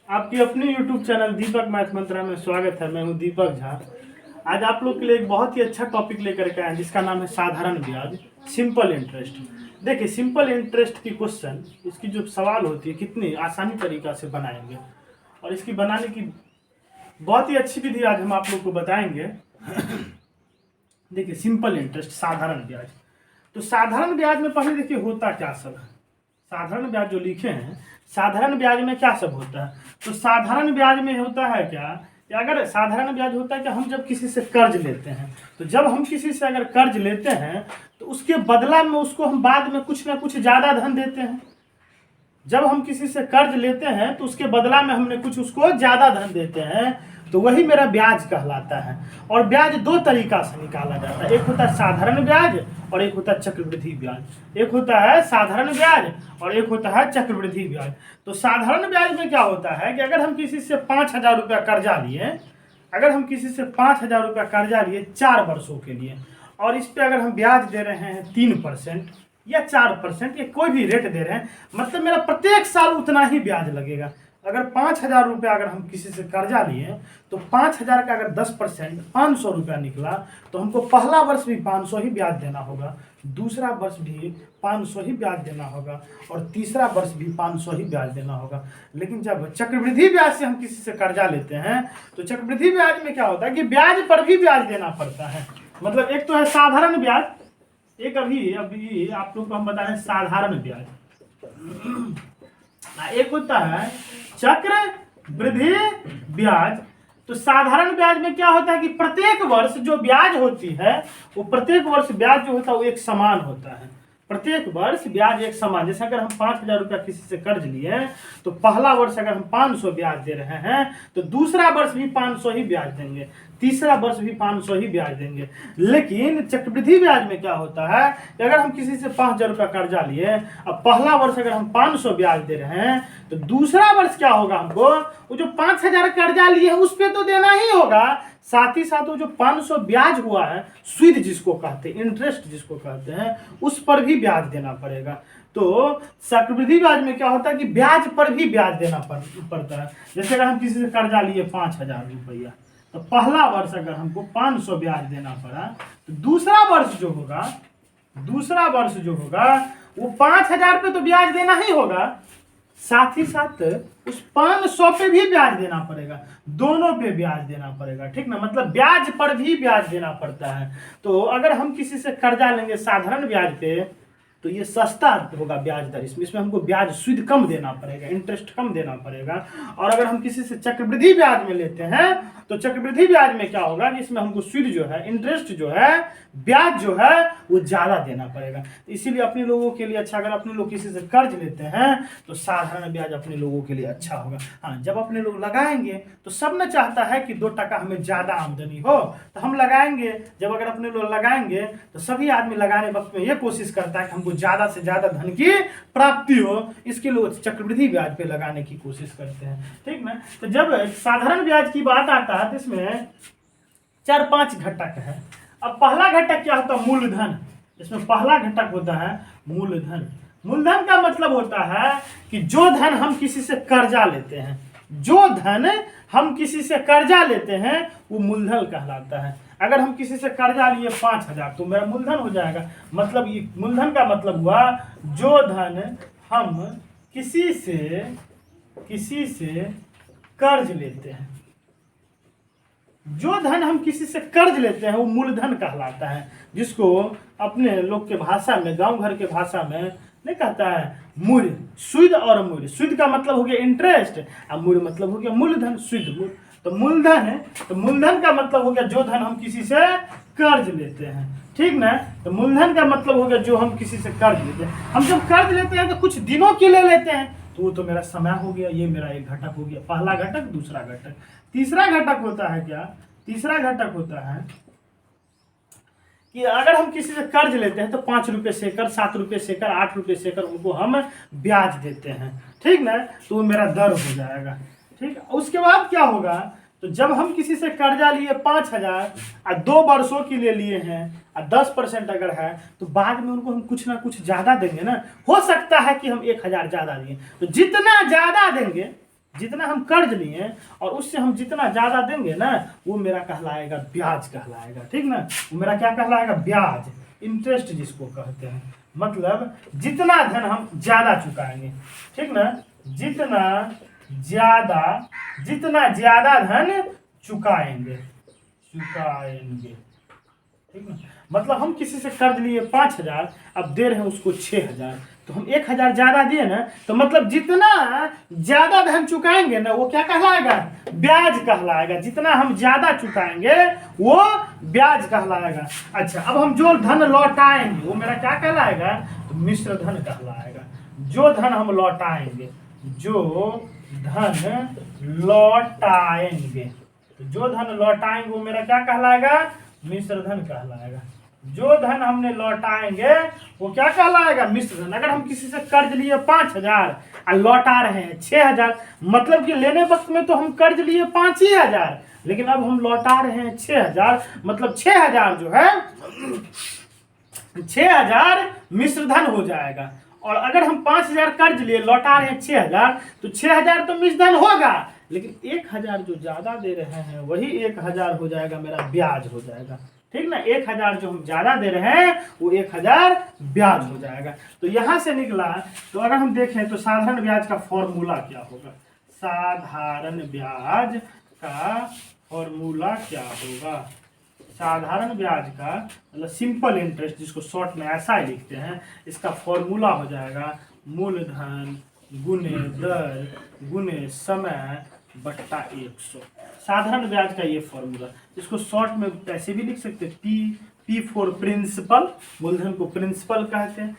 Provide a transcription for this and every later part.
आपके अपने YouTube channel दीपक math मंत्रा में स्वागत है। मैं हूं दीपक झा। आज आप लोग के लिए एक बहुत ही अच्छा टॉपिक लेकर के आए जिसका नाम है साधारण ब्याज, सिंपल इंटरेस्ट। देखिए, सिंपल इंटरेस्ट की क्वेश्चन, इसकी जो सवाल होती है कितनी आसानी तरीका से बनाएंगे और इसकी बनाने की बहुत ही अच्छी विधि आज हम आप लोग को बताएंगे। देखिए, सिंपल इंटरेस्ट, साधारण ब्याज। तो साधारण ब्याज में पहले देखिए होता क्या सब है। साधारण ब्याज जो लिखे हैं, साधारण ब्याज में क्या सब होता है। तो साधारण ब्याज में होता है क्या कि अगर साधारण ब्याज होता है कि हम जब किसी से कर्ज लेते हैं, तो जब हम किसी से अगर कर्ज लेते हैं तो उसके बदला में उसको हम बाद में कुछ ना कुछ ज़्यादा धन देते हैं। जब हम किसी से कर्ज लेते हैं तो उसके बदला में हमने कुछ उसको ज़्यादा धन देते हैं, तो वही मेरा ब्याज कहलाता है। और ब्याज दो तरीका से निकाला जाता है, एक होता है साधारण ब्याज और एक होता है चक्रवृद्धि ब्याज। एक होता है साधारण ब्याज और एक होता है चक्रवृद्धि ब्याज। तो साधारण ब्याज में क्या होता है कि अगर हम किसी से 5,000 रुपया कर्जा लिए, अगर हम किसी से 5,000 रुपया कर्जा लिए 4 वर्षों के लिए, और इस पर अगर हम ब्याज दे रहे हैं 3% या 4% या कोई भी रेट दे रहे हैं, मतलब मेरा प्रत्येक साल उतना ही ब्याज लगेगा। अगर 5,000 रुपया अगर हम किसी से कर्जा लिए तो 5,000 का अगर 10% 500 रुपया निकला, तो हमको पहला वर्ष भी 500 ही ब्याज देना होगा, दूसरा वर्ष भी 500 ही ब्याज देना होगा और तीसरा वर्ष भी 500 ही ब्याज देना होगा। लेकिन जब चक्रवृद्धि ब्याज से हम किसी से कर्जा लेते हैं तो चक्रवृद्धि ब्याज में क्या होता है कि ब्याज पर भी ब्याज देना पड़ता है। मतलब एक तो है साधारण ब्याज, एक अभी आप लोग को हम बता रहे हैं साधारण ब्याज, एक होता है चक्रवृद्धि ब्याज। तो साधारण ब्याज में क्या होता है कि प्रत्येक वर्ष जो ब्याज होती है वो प्रत्येक वर्ष ब्याज जो होता है वो एक समान होता है। प्रत्येक वर्ष ब्याज एक समान, जैसे अगर हम 5,000 रुपया किसी से कर्ज लिए तो पहला वर्ष अगर हम 500 ब्याज दे रहे हैं तो दूसरा वर्ष भी 500 ही ब्याज देंगे, तीसरा वर्ष भी 500 ही ब्याज देंगे। लेकिन चक्रवृद्धि ब्याज में क्या होता है कि अगर हम किसी से 5,000 रुपया कर्जा लिए, अब पहला वर्ष अगर हम 500 ब्याज दे रहे हैं तो दूसरा वर्ष क्या होगा, हमको वो जो 5,000 कर्जा लिए हैं उस पर तो देना ही होगा, साथ ही साथ वो जो 500 ब्याज हुआ है, सूद जिसको कहते हैं, इंटरेस्ट जिसको कहते हैं, उस पर भी ब्याज देना पड़ेगा। तो चक्रवृद्धि ब्याज में क्या होता है कि ब्याज पर भी ब्याज देना पड़ता है। जैसे अगर हम किसी से कर्जा लिए 5,000 रुपया, तो पहला वर्ष अगर हमको 500 ब्याज देना पड़ा, तो दूसरा वर्ष जो होगा वो 5,000 पे तो ब्याज देना ही होगा, साथ ही साथ उस 500 पे भी ब्याज देना पड़ेगा, दोनों पे ब्याज देना पड़ेगा, ठीक ना। मतलब ब्याज पर भी ब्याज देना पड़ता है। तो अगर हम किसी से कर्जा लेंगे साधारण ब्याज पे तो ये सस्ता होगा ब्याज दर, इसमें हमको ब्याज सूद कम देना पड़ेगा, इंटरेस्ट कम देना पड़ेगा। और अगर हम किसी से चक्रवृद्धि ब्याज में लेते हैं तो चक्रवृद्धि ब्याज में क्या होगा कि इसमें हमको सूद जो है, इंटरेस्ट जो है, ब्याज जो है वो ज़्यादा देना पड़ेगा। इसीलिए अपने लोगों के लिए अच्छा, अगर अपने लोग किसी से कर्ज लेते हैं तो साधारण ब्याज अपने लोगों के लिए अच्छा होगा। हाँ, जब अपने लोग लगाएंगे तो सब ने चाहता है कि 2 टका हमें ज़्यादा आमदनी हो तो हम लगाएंगे। जब अगर अपने लोग लगाएंगे तो सभी आदमी लगाने वक्त में ये कोशिश करता है कि हमको ज़्यादा से ज़्यादा धन की प्राप्ति हो, इसके लोग चक्रवृद्धि ब्याज पे लगाने की कोशिश करते हैं, ठीक ना। तो जब साधारण ब्याज की बात आता है तो इसमें 4-5 घटक है। अब पहला घटक क्या होता है, मूलधन। इसमें पहला घटक होता है मूलधन। मूलधन का मतलब होता है कि जो धन हम किसी से कर्जा लेते हैं, जो धन हम किसी से कर्जा लेते हैं वो मूलधन कहलाता है। अगर हम किसी से कर्जा लिए 5,000 तो मेरा मूलधन हो जाएगा। मतलब ये मूलधन का मतलब हुआ जो धन हम किसी से कर्ज लेते हैं, जो धन हम किसी से कर्ज लेते हैं वो मूलधन कहलाता है, जिसको अपने लोग के भाषा में, गांव घर के भाषा में नहीं कहता है मूल्य, सूद और मूल्य। सूद का मतलब हो गया इंटरेस्ट और मूल्य मतलब हो गया मूलधन, सूद। तो मूलधन है, तो मूलधन का मतलब हो गया जो धन हम किसी से कर्ज लेते हैं, ठीक ना। तो मूलधन का मतलब हो गया जो हम किसी से कर्ज लेते हैं। हम जब कर्ज लेते हैं तो कुछ दिनों के लिए लेते हैं, तो वो तो मेरा समय हो गया, ये मेरा एक घटक हो गया, पहला घटक, दूसरा घटक। तीसरा घटक होता है क्या, तीसरा घटक होता है कि अगर हम किसी से कर्ज लेते हैं तो 5 रुपये सेकर, 7 रुपये सेकर, 8 रुपये सेकर उनको हम ब्याज देते हैं, ठीक ना। तो वो मेरा दर हो जाएगा, ठीक। उसके बाद क्या होगा, तो जब हम किसी से कर्जा लिए 5,000 और 2 वर्षों के लिए लिए हैं और 10% अगर है तो बाद में उनको हम कुछ ना कुछ ज़्यादा देंगे ना। हो सकता है कि हम 1,000 ज़्यादा दिए, तो जितना ज़्यादा देंगे जितना हम कर्ज लिए और उससे हम जितना ज्यादा देंगे ना, वो मेरा कहलाएगा ब्याज कहलाएगा। ठीक ना, वो मेरा क्या कहलाएगा? ब्याज, इंटरेस्ट जिसको कहते हैं। मतलब जितना धन हम ज्यादा चुकाएंगे, ठीक ना, जितना ज्यादा धन चुकाएंगे, ठीक ना। मतलब हम किसी से कर्ज लिए 5,000, अब दे रहे हैं उसको 6,000, तो हम 1,000 ज्यादा दिए ना, तो मतलब जितना ज्यादा धन चुकाएंगे ना, वो क्या कहलाएगा? ब्याज कहलाएगा। जितना हम ज्यादा चुकाएंगे वो ब्याज कहलाएगा। अच्छा, अब हम जो धन लौटाएंगे वो मेरा क्या कहलाएगा? तो मिश्र धन कहलाएगा। जो धन हम लौटाएंगे, जो धन लौटाएंगे वो मेरा क्या कहलाएगा? मिश्र धन कहलाएगा। जो धन हमने लौटाएंगे वो क्या कहलाएगा? मिश्र धन। अगर हम किसी से कर्ज लिए 5,000 और लौटा रहे हैं 6,000, मतलब कि लेने वक्त में तो हम कर्ज लिए 5,000, लेकिन अब हम लौटा रहे हैं 6,000, मतलब 6,000 जो है 6,000 मिश्र धन हो जाएगा। और अगर हम 5,000 कर्ज लिए लौटा रहे हैं 6,000, तो 6,000 तो मिश्र धन होगा, लेकिन 1,000 जो ज्यादा दे रहे हैं वही 1,000 हो जाएगा, मेरा ब्याज हो जाएगा। ठीक ना, 1,000 जो हम ज्यादा दे रहे हैं वो 1,000 ब्याज हो जाएगा। तो यहां से निकला, तो अगर हम देखें तो साधारण ब्याज का फॉर्मूला क्या होगा? साधारण ब्याज का फॉर्मूला क्या होगा? साधारण ब्याज का मतलब सिंपल इंटरेस्ट, जिसको शॉर्ट में ऐसा ही लिखते हैं, इसका फॉर्मूला हो जाएगा मूलधन गुने दर गुने समय बट्टा 100। साधारण ब्याज का ये फॉर्मूला, इसको शॉर्ट में ऐसे भी लिख सकते हैं, पी फॉर प्रिंसिपल, मूलधन को प्रिंसिपल कहते हैं,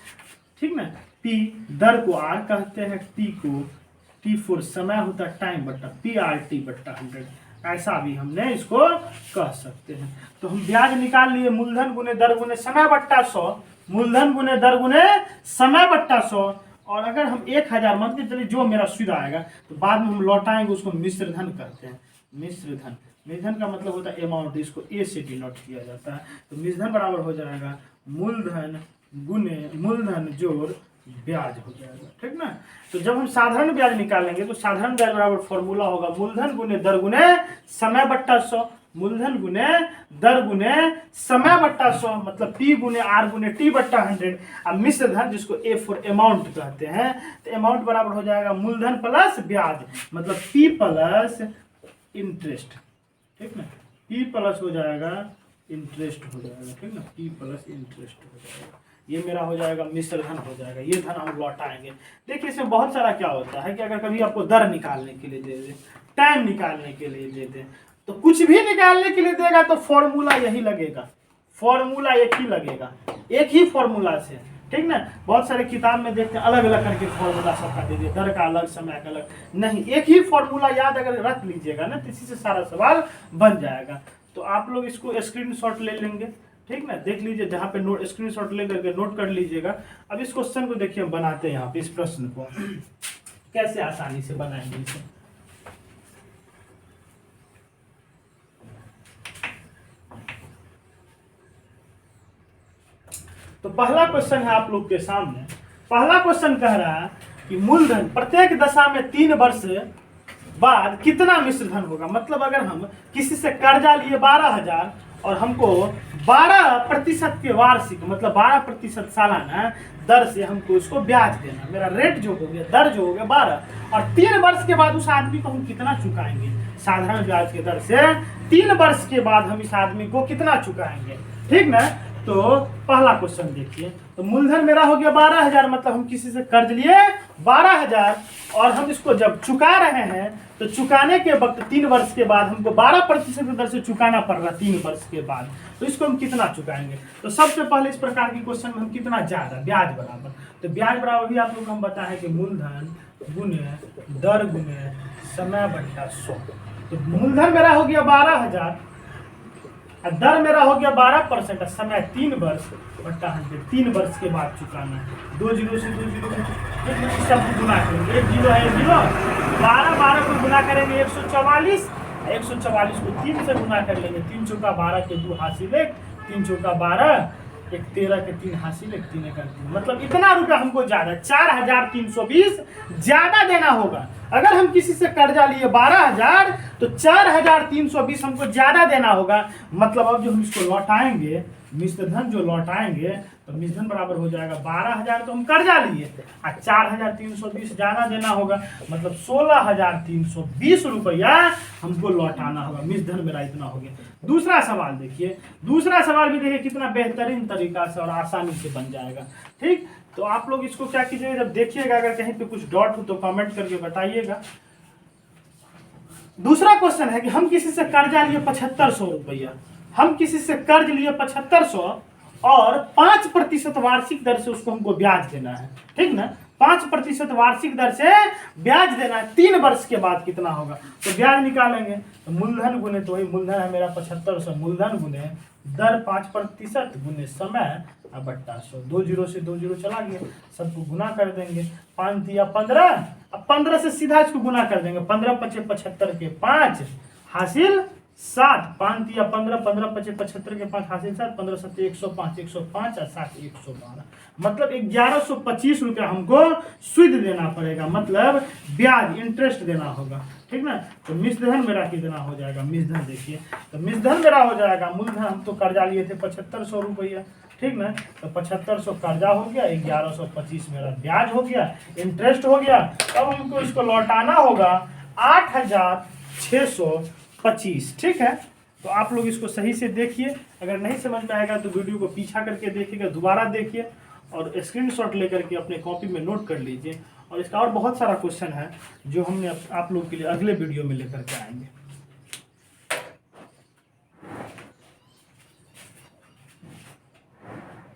ठीक ना, पी दर को आर कहते हैं, टी फॉर समय होता है टाइम बट्टा PRT बट्टा 100, ऐसा भी हमने इसको कह सकते हैं। तो हम ब्याज निकाल लिए, मूलधन गुने दर गुने समय बट्टा 100, मूलधन गुने दर गुने समय बट्टा 100। और अगर हम 1,000 मान के चलिए जो मेरा सुध आएगा, तो बाद में हम लौटाएंगे उसको मिश्र धन कहते हैं। मिश्र धन का मतलब होता है अमाउंट, इसको ए से डिनोट किया जाता है। तो मिश्र धन बराबर हो जाएगा मूलधन गुने मूलधन जोड़ ब्याज हो जाएगा। ठीक ना, तो जब हम साधारण ब्याज निकालेंगे तो साधारण ब्याज बराबर फॉर्मूला होगा मूलधन गुने दर गुने समय बट्टा 100, मूलधन गुने दर गुने समय बट्टा 100, मतलब P गुने R गुने T बट्टा 100। अब मिश्र धन जिसको A फॉर अमाउंट कहते हैं, तो अमाउंट बराबर हो जाएगा मूलधन प्लस ब्याज, मतलब P प्लस इंटरेस्ट। ठीक ना, P प्लस हो जाएगा इंटरेस्ट हो जाएगा। ठीक ना, P प्लस इंटरेस्ट हो जाएगा, ये मेरा हो जाएगा मिश्र धन हो जाएगा। ये धन हम लौटाएंगे। देखिए इसमें बहुत सारा क्या होता है कि अगर कभी आपको दर निकालने के लिए दे दे, टाइम निकालने के लिए दे दे, तो कुछ भी निकालने के लिए देगा तो फॉर्मूला यही लगेगा, फॉर्मूला एक ही लगेगा, एक ही फॉर्मूला से। ठीक ना, बहुत सारे किताब में देखते हैं अलग अलग करके फॉर्मूला सबका दे दिए, दर का अलग समय का अलग, नहीं, एक ही फॉर्मूला याद अगर रख लीजिएगा ना, तो इसी से सारा सवाल बन जाएगा। तो आप लोग इसको स्क्रीनशॉट ले लेंगे, ठीक ना, देख लीजिए, जहाँ पे नोट स्क्रीनशॉट ले करके नोट कर लीजिएगा। अब इस क्वेश्चन को देखिए, हम बनाते हैं यहाँ पे, इस प्रश्न को कैसे आसानी से बनाएंगे इसे। तो पहला क्वेश्चन है आप लोग के सामने। पहला क्वेश्चन कह रहा है कि मूलधन प्रत्येक दशा में 3 वर्ष बाद कितना मिश्र धन होगा। मतलब अगर हम किसी से कर्जा लिए 12,000 और हमको 12% के वार्षिक, मतलब 12% सालाना दर से हमको उसको ब्याज देना, मेरा रेट जो हो गया, दर जो हो गया 12, और 3 वर्ष के बाद उस आदमी को हम कितना चुकाएंगे साधारण ब्याज के दर से, 3 वर्ष के बाद हम इस आदमी को कितना चुकाएंगे। ठीक ना, तो पहला क्वेश्चन देखिए, तो मूलधन मेरा हो गया 12,000, मतलब हम किसी से कर्ज लिए 12,000 और हम इसको जब चुका रहे हैं तो चुकाने के वक्त 3 वर्ष के बाद हमको 12% दर से चुकाना पड़ रहा 3 वर्ष के बाद, तो इसको हम कितना चुकाएंगे। तो सबसे पहले इस प्रकार के क्वेश्चन में हम कितना ज्यादा ब्याज बराबर, तो ब्याज बराबर भी आप लोग हम बताएं कि मूलधन गुने दर गुने समय बट्टा 100। तो मूलधन मेरा हो गया 12,000 और दर मेरा हो गया 12% और समय 3 वर्ष बट्टा 100, 3 वर्ष के बाद चुकाना है। 2 0 से 2 0 से सब गुना करेंगे, 1 0 है 1 0, 12 को गुना करेंगे 144, 144 को 3 से गुना कर लेंगे, 3 चौका 12 के 2 हासिल 1, 3 चौका 12, एक 13 के 3 हासिल, एक 3 का 3, मतलब इतना रुपया हमको ज़्यादा 4320 ज़्यादा देना होगा। अगर हम किसी से कर्जा लिए 12,000 तो 4320 हमको ज़्यादा देना होगा। मतलब अब जो हम इसको लौटाएंगे, मिश्र धन जो लौटाएंगे तो मिश्र धन बराबर हो जाएगा 12,000 तो हम कर्जा लिए और 4320 ज़्यादा देना होगा, मतलब 16,320 रुपया हमको लौटाना होगा। मिश्र धन मेरा इतना हो गया। दूसरा सवाल देखिए, दूसरा सवाल भी देखिए कितना बेहतरीन तरीका से और आसानी से बन जाएगा। ठीक, तो आप लोग इसको क्या कीजिएगा, जब देखिएगा अगर कहीं पे कुछ डॉट हो तो कमेंट करके बताइएगा। दूसरा क्वेश्चन है कि हम किसी से कर्जा लिए 7500 रुपया, हम किसी से कर्ज लिए 7500 और 5% वार्षिक दर से उसको हमको ब्याज देना है। ठीक ना, 5% वार्षिक दर से ब्याज देना है। 3 वर्ष के बाद कितना होगा तो ब्याज निकालेंगे। तो मूलधन गुने, तो वही मूलधन है मेरा 7500, मूलधन गुने दर 5% गुने समय बट्टा 100। 2 जीरो से 2 जीरो चला गया, सबको गुना कर देंगे। 5 दिया 15, अब 15 से सीधा इसको गुना कर देंगे। 15 पचे 75 के 5 हासिल 7, 5 दिया 15, 15 पचे 75 के 5 हासिल 7, 15 सत्ते 105, 105 और 7 112, मतलब 1125 रुपया हमको सूद देना पड़ेगा, मतलब ब्याज इंटरेस्ट देना होगा। ठीक ना, तो मिश्र धन मेरा कितना हो जाएगा, मिश्र धन देखिए, तो मिश्र धन मेरा हो जाएगा, मूलधन हम तो कर्जा लिए थे 7500 रुपया। ठीक ना, तो 7500 कर्जा हो गया, 1125 मेरा ब्याज हो गया, इंटरेस्ट हो गया। अब हमको इसको लौटाना होगा 8625। ठीक है, तो आप लोग इसको सही से देखिए। अगर नहीं समझ में आएगा तो वीडियो को पीछा करके देखिएगा, दोबारा देखिए और स्क्रीनशॉट लेकर के अपने कॉपी में नोट कर लीजिए। और इसका और बहुत सारा क्वेश्चन है जो हमने आप लोग के लिए अगले वीडियो में लेकर के आएंगे।